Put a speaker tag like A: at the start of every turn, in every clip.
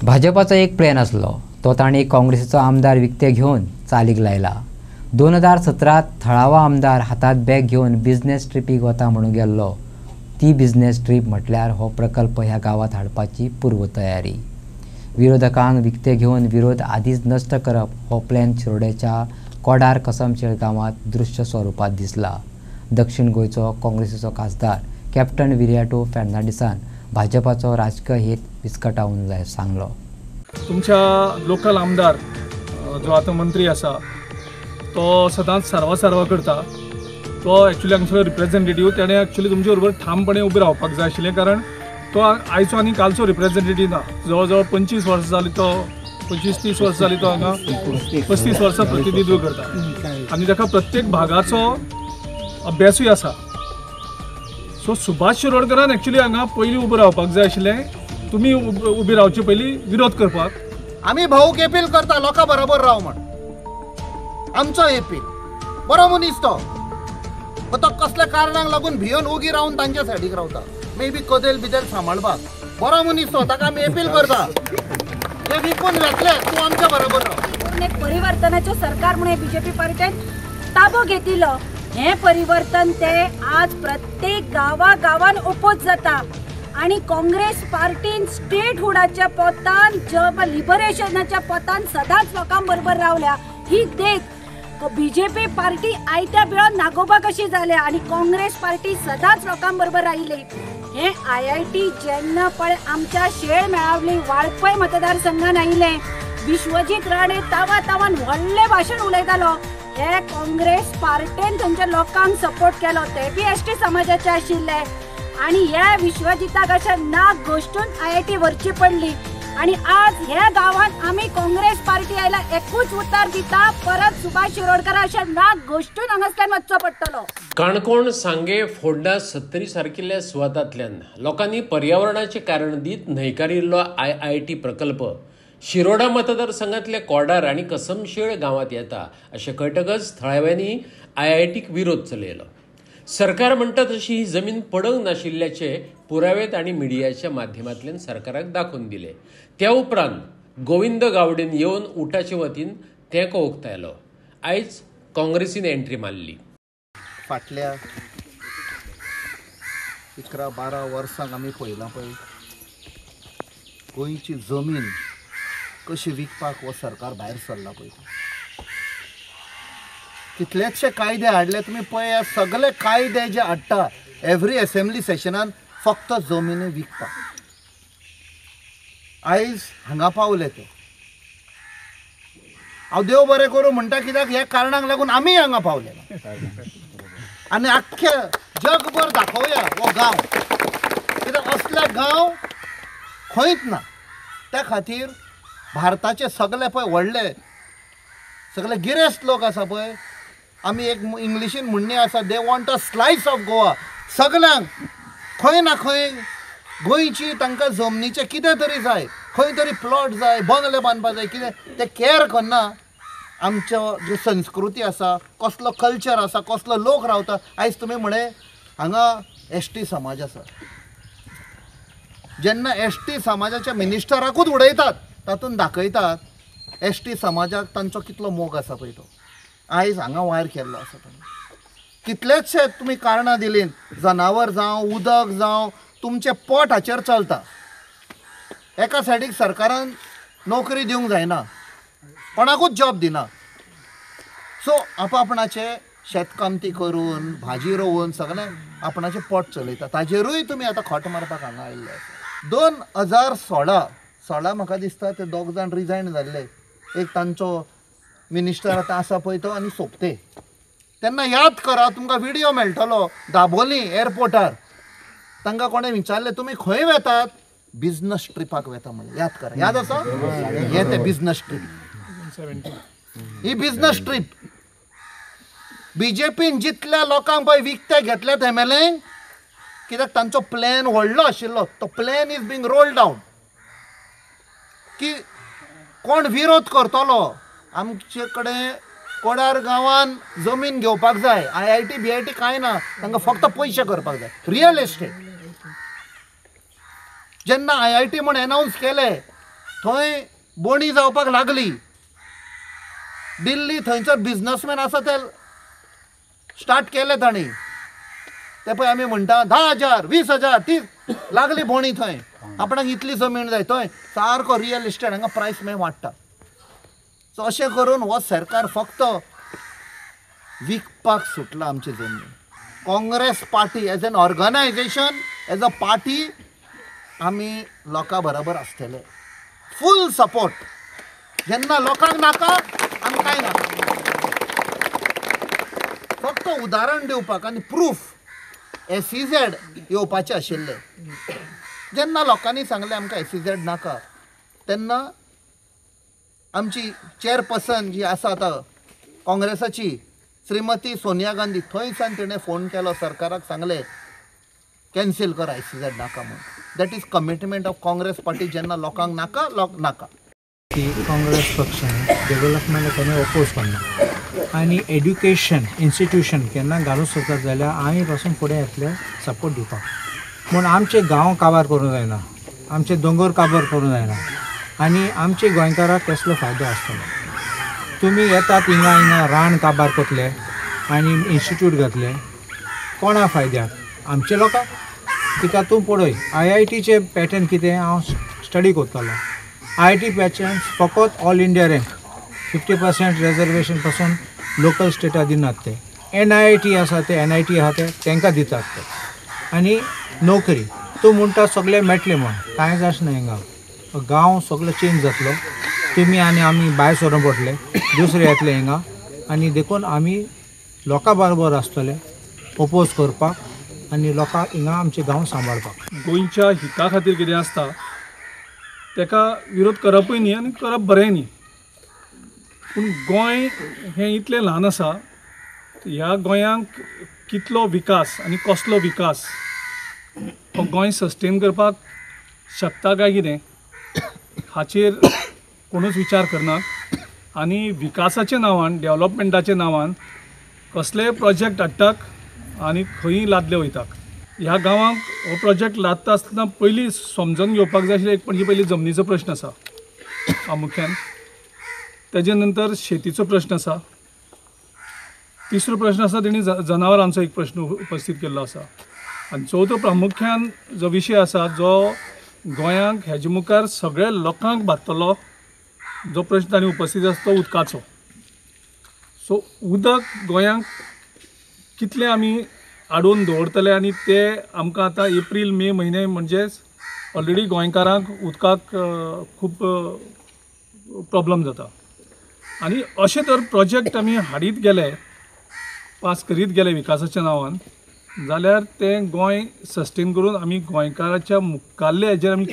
A: भाजपाचो एक प्लॅन असलो तो ताणी काँग्रेसीचो आमदार विकते घेवन चालीक लायला। 2017 थळावा आमदार हातात बॅग घेवन बिझनेस ट्रिपीक वता म्हणून गेल्लो। ती बिझनेस ट्रीप म्हटल्यार हो प्रकल्प ह्या गावात हाडपाची पूर्वतयारी। विरोधकांक विकते घेवन विरोध आदीच नष्ट करप हो प्लॅन शिरोडेच्या कोडार कसमशेळ गांवात दृश्य स्वरूपात दिसला। दक्षिण गोंयचो काँग्रेसीचो खासदार कॅप्टन विरियाटो फॅर्नांडिसान भाजपाचो राजकीय हेत विस्कटावून सांगलो।
B: तुमच्या लोकल आमदार जो आता मंत्री आसा तो सदांच सर्वा करता। तो एक्चुअली हांगसर रिप्रेझेंटेटिव्ह ताणें एक्चुअली तुमचे बरोबर ठामपणे उबे रावपाक जाय आशिल्लें, कारण तो आयचो आनी कालचो रिप्रेझेंटेटिव्ह ना। जवळ 25 वर्सां जाली, तो 25-30 वर्सां जाली तो हांगा 35 वर्सां प्रतिनिधित्व करता आनी ताका प्रत्येक भागाचो अभ्यासूय आसा। सो सुभाष शिरोडकरान एक्चुअली हांगा पयलीं उबें रावपाक जाय आशिल्लें। तुमी उबे रावचे पयलीं विरोध करपाक।
C: आमी भाऊक अपील करता लोकां बरोबर राव म्हण। आमचो अपील बरो मनीस तो कसल्या कारणाक लागून भियोन उगी रावन तांच्या सायडीक रावता। मे बी कदेल बिदेल सांबाळपाक बरो मनीस तो, ताका आमी अपील करता ते विकून घेतले तूं आमच्या बरोबर राव।
D: एक परिवर्तनाचें सरकार म्हणून बीजेपी पार्टीन ताबो घेतिल्लो। हे परिवर्तन ते आज प्रत्येक गांवान ओपोज जाता आणि काँग्रेस पार्टीन स्टेटहुडाच्या पोतान लिबरेशनाच्या पोतान सदांच लोकां बरोबर रावल्या। ही देख बीजेपी पार्टी आयत्या बिळान नागोबा कशी जाल्या आणि काँग्रेस पार्टी सदांच लोकां बरोबर राहिली। हे IIT जेन्ना पळय आमच्या शेळ मेळावली वाळपय मतदारसंघान आयिल्ले, विश्वजीत राणे तावान व्हडलें भाशण उलयतालो। हे काँग्रेस पार्टीन थंयच्या लोकांक सपोर्ट केलो, ते बी ST समाजाचे आशिल्ले आणि ह्या विश्वजिताक अशें नाक घोष्टून IIT व्हरची पडली। आणि आज ह्या गावात आम्ही काँग्रेस पार्टी आयला एकूच उतर दिता, परत सुभाष शिरोडकर अशें नाक घोष्टून हांगासल्यान वचचो पडटलो।
E: काणकोण, सांगे, फोंडा, सत्तरी सारकिल्ल्या सुवातांतल्यान लोकांनी पर्यावरणाचे कारण दीत न्हयकारिल्लो IIT प्रकल्प शिरोडा मतदारसंघातल्या कोडार आनी कसमशेळ गांवांत येता अशें कळटकच थळाव्यांनी IITक विरोध चलयलो। सरकार म्हणटा तशी ही जमीन पडंग नाशिल्ल्याचे पुरावे तांणी मिडियाच्या माध्यमांतल्यान सरकाराक दाखोवन दिले। त्या उपरांत गोविंद गावडेन येवन उटाचे वतीन तेंको उक्तायलो। आयज काँग्रेसीन एंट्री मारली।
C: फाटल्या 11-12 वर्सांक आमी पळयलां पळय गोंयची जमीन कशी विकपाक हो सरकार भायर सरला पळय। कितलेशे कायदे हाडले तुमी पळया, सगळे कायदे जे हाडटा एव्हरी असेंब्ली सेशनान फक्त जमिनी विकता। आयज हांगा पावले ते हांव देव बरें करूं म्हणटा, कित्याक ह्या कारणाक लागून आमी हांगा पावले आनी आख्खे जगभर दाखोवया हो गांव, कित्याक असले गांव खंयच ना। त्या खातीर भारताचे सगळे पळय व्हडले सगळे गिरेस्त लोक आसा पळय, आमी एक इंग्लिशीन म्हणणी आसा, they want a slice of Goa. सगळ्यांक खंय ना खंय गोंयची तांकां जमनीचे कितें तरी जाय, खंय तरी प्लॉट जाय, बंगले बांदपाक जाय, कितें ते केअर करना। आमच्यो जी संस्कृती आसा, कसलो कल्चर आसा, कसलो लोक रावता। आयज तुमी म्हणे हांगा ST समाज आसा, जेन्ना ST समाजाच्या मिनिस्टराकूच उडयतात तातूंत दाखयतात ST समाजाक तांचो कितलो मोग आसा पळय तो। आयज हांगा वायर केल्लो आसा ताणें। कितलेशे तुमी कारणां दिलीं, जनावर जावं उदक जावं तुमचे पोट हाचेर चलता। एका सायडीक सरकारान नोकरी दिवंक जायना, कोणाकूच जॉब दिना। सो आपणाचे शेतकामती करून भाजी रोवन सगळें आपणाचें पोट चलयता। ताजेरूय तुमी आतां खोट मारपाक हांगा आयिल्ले आसा। 2016 म्हाका दिसता ते 2 जाण रिजायन जाल्ले। एक तांचो मिनिस्टर आतां आसा पळय तो आनी सोपते। तेन्ना याद करा, तुमकां व्हिडिओ मेळटलो दाबोली एअरपोर्टार, तांकां कोणें विचारलें तुमी खंय वेतात, बिझनेस ट्रिपाक वेता म्हणलें। याद करा, याद आसा हे ते बिझनेस ट्रीप। ही बिझनेस ट्रीप बीजेपीन जितल्या लोकांक पळय विकते घेतले थंयमेले, कित्याक तांचो प्लॅन व्हडलो आशिल्लो। तो plan is being rolled down की कोण विरोध करतलो। आमचे कडेन कोडार गांवान जमीन घेवपाक जाय, IIT BIT कांय ना, तांकां फक्त पयशे करपाक जाय, रियल एस्टेट। जेन्ना IIT म्हूण अनाउन्स केले थंय बोणी जावपाक लागली. दिल्ली थंयचो बिझनसमॅन आसा ते स्टार्ट केले तांणी. ते पळय आमी म्हणटा 10,000 20,000 ती लागली बोणी थंय. आपणाक इतली जमीन जाय थंय सारको रियल इस्टेट हांगा प्रायस मागीर वाडटा. सो अशें करून हो सरकार फक्त विकपाक सुटला आमची जमीन. Congress party as an organisation as a party आमी लोकां बरोबर आसतले. Full support. जेन्ना लोकांक नाका आमी कांय नाका. फक्त उदाहरण दिवपाक आनी प्रूफ SEZ येवपाचें आशिल्लें. जेन्ना लोकांनी सांगलें आमकां SEZ नाका तेन्ना आमची चेअरपर्सन जी आसा आतां काँग्रेसाची श्रीमती सोनिया गांधी थंयसान तिणें फोन केलो सरकाराक सांगलें कॅन्सील करा SEZ नाका म्हणून. That is commitment of Congress party. जेन्ना लोकांक नाका लोक नाका.
F: काँग्रेस पक्षान डेव्हलपमेंट केन्ना ओपोज करना आनी एड्युकेशन इन्स्टिट्यूशन केन्ना घालूंक सोदतात जाल्यार आमी पासून फुडें येतले सपोर्ट दिवपाक. पूण आमचे गांव काबार करूं जायना, आमचे दोंगर काबार करूं जायना आनी आमचे गोंयकाराक कसलो फायदो आसतलो. तुमी येतात हिंगा रान काबार करतले आनी इन्स्टिट्यूट घातले कोणा फायद्याक? आमचे लोकांक. तिका तूं पळय IITचे पॅटर्न कितें हांव स्टडी करतलो. IIT पॅटर्न फकत ऑल इंडिया रँक 50% रिजर्वेशन पासून लोकल स्टेटाक दिनात ते. NIT आसा ते NIT आसा ते तांकां दितात ते. आनी नोकरी तूं म्हणटा सगळे मेळटले म्हण कांयच आसना हिंगा. गांव सगळो चेंज जातलो. तुमी आनी आमी भायर सरोन पडटले, दुसरे येतले हिंगा आनी देखून आमी लोकां बरोबर आसतले ओपोज करपाक आनी लोकांक हिंगा आमचे गांव सांबाळपाक.
B: गोंयच्या हिता खातीर कितें आसता तेका विरोध करपूय न्ही आनी करप बरें न्ही. पूण गोंय हें इतलें ल्हान आसा. ह्या गोंयांक कितलो विकास आनी कसलो विकास हो गोंय सस्टेन करपाक शकता काय कितें हाचेर कोणूच विचार करना. आनी विकासाच्या नांवान डेव्हलपमेंटाच्या नांवान कसलेय प्रोजेक्ट हाडटात आनी खंयी लादले वयतात. ह्या गांवांक हो प्रोजेक्ट लादता आसतना पयलीं समजून घेवपाक जाय आशिल्लें. एक म्हणजे पयलीं जमनीचो प्रश्न आसा प्रामुख्यान. तेजे नंतर शेतीचो प्रश्न आसा. तिसरो प्रश्न आसा तेणी जनावरांचो एक प्रश्न उपस्थित केल्लो आसा. आनी चवथो प्रामुख्यान जो विशय आसा जो गोंयांक हेजे मुखार सगळ्या लोकांक बादतलो जो प्रश्न ताणें उपस्थित आसा तो उदकाचो. सो उदक गोंयांक कितलें आमी आडोवन दवरतले आनी ते आमकां आतां एप्रील मे म्हयने म्हणजेच ऑलरेडी गोंयकारांक उदकाक खूब प्रॉब्लम जाता. आनी अशे तर प्रोजेक्ट आमी हाडीत गेले पास करीत गेले विकासाच्या नांवान जाल्यार तें गोंय सस्टेन करून आमी गोंयकाराच्या मुखाल्ले हेजेर आमी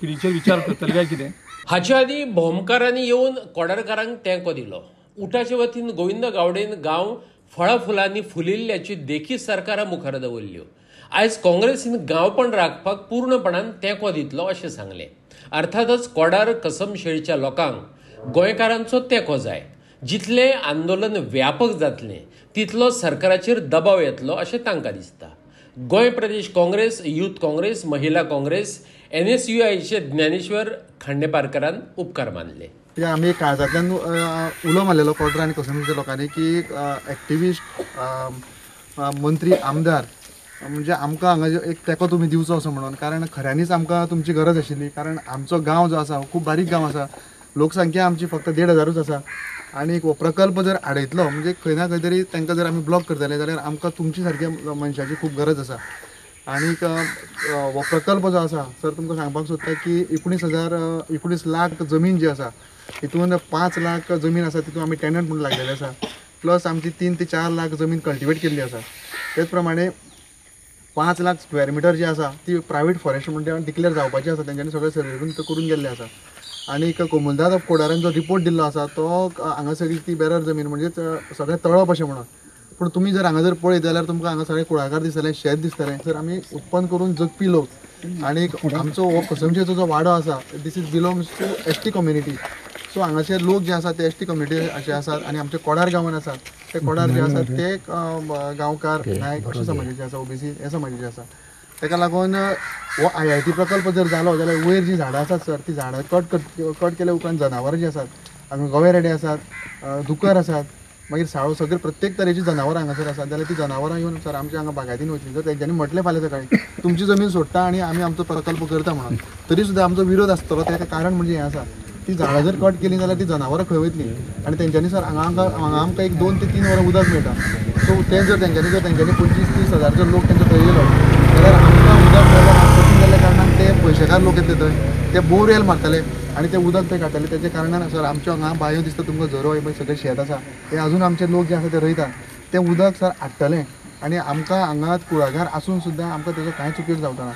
B: पिढीचेर विचार करतले काय कितें.
E: हाचे आदी भोमकारांनी येवन कोडारकारांक तेंको दिलो. उठाचे वतीन गोविंद गावडेन गांव फळां फुलांनी फुलिल्ल्याची देखी सरकारा मुखार दवरल्यो. आयज काँग्रेसीन गांवपण राखपाक पूर्णपणान तेंको दितलो अशें सांगलें. अर्थातच कोडार कसमशेळच्या लोकांक गोंयकारांचो तेंको जाय. जितलें आंदोलन व्यापक जातलें तितलो सरकाराचेर दबाव येतलो अशें तांकां दिसता. गोंय प्रदेश काँग्रेस, युथ काँग्रेस, महिला काँग्रेस, NSUIचे ज्ञानेश्वर खांडेपारकारान उपकार मानले.
G: आमी काळजांतल्यान उलो मारलेलो कोडरा आनी कसमशेच्या लोकांनी की एक्टिविस्ट मंत्री आमदार म्हणजे आमकां हांगा एक तेंको तुमी दिवचो असो म्हणून. कारण खऱ्यांनीच आमकां तुमची गरज आशिल्ली. कारण आमचो गांव जो आसा खूब बारीक गांव आसा. लोकसंख्या आमची फक्त 1,500 आसा. आनी हो प्रकल्प जर आडयतलो म्हणजे खंय ना खंय तरी तांकां जर आमी ब्लॉक करतले जाल्यार आमकां तुमचे सारक्या मनशाची खूब गरज आसा. आनीक हो प्रकल्प जो आसा सर तुमकां सांगपाक सोदता की 19 लाख जमीन जी आसा हितून 5 लाख जमीन आसा तितून आमी टेनंट म्हणून लागलेले आसा. प्लस आमची 3 ते 4 लाख जमीन कल्टिवेट केल्ली आसा. तेच प्रमाणे 5 लाख स्क्वेअर मिटर जी आसा ती प्रायवेट फॉरेस्ट म्हणून डिक्लेअर जावपाची आसा. तेंच्यांनी सगळे सर्वे करून गेल्ले आसा. आनीक कोमुलदाद ऑफ कोडारान जो रिपोर्ट दिल्लो आसा तो हांगासर ती बेरर जमीन म्हणजे सगळें तळप अशें म्हणून. पूण तुमी जर हांगा जर पळयत जाल्यार तुमकां हांगा सगळें कुळागर दिसतलें, शेत दिसतलें. जर आमी उत्पन्न करून जगपी लोक आनीक आमचो हो कसमशेचो जो वाडो आसा this is belongs to ST community. So हांगाचे लोक जे आसा ते ST कम्युनिटीचे आसात आनी आमचे कोडार गांवान आसात ते कोडार जे आसात ते गांवकार नायक अशे समाजाचे आसा, OBC हे समाजाचे आसा. ताका लागून हो IIT प्रकल्प जर जालो जाल्यार वयर जी झाडां आसात सर ती झाडां कट केल्या उपरांत जनावरां जी आसात हांगा गवे रेडे आसात दुकर आसात मागीर साळो सगळे प्रत्येक तरेची जनावरां हांगासर आसात जाल्यार ती जनावरां येवन सर आमच्या हांगा बागायतीन वचली जर तेंच्यांनी म्हटलें फाल्यां सकाळीं तुमची जमीन सोडटा आनी आमी आमचो प्रकल्प करता म्हणून तरी सुद्दां आमचो विरोध आसतलो तें कारण म्हणजे हें आसा ती झाडां जर कट केली जाल्यार ती जनावरां खंय वयतली आनी तेंच्यांनी सर हांगा आमकां एक 2 ते 3 वरां उदक मेळटा सो तें जर तेंच्यांनी 25-30 हजार जर लोक तेंचो थंय येयलो जाल्यार आमकां उदक मेळपाक कठीण जाल्ल्या कारणान ते पयशेकार लोक येतले थंय ते बोरवेल मारतले आनी ते उदक ते काडटले तेच्या कारणान सर आमच्या हांगा बांयो दिसता तुमकां झरो हे सगळें शेत आसा हे अजून आमचे लोक जे आसा ते रोयतात तें उदक सर हाडटलें आनी आमकां हांगा कुळागर आसून सुद्दां आमकां तेजो कांयच उपयोग जावचो ना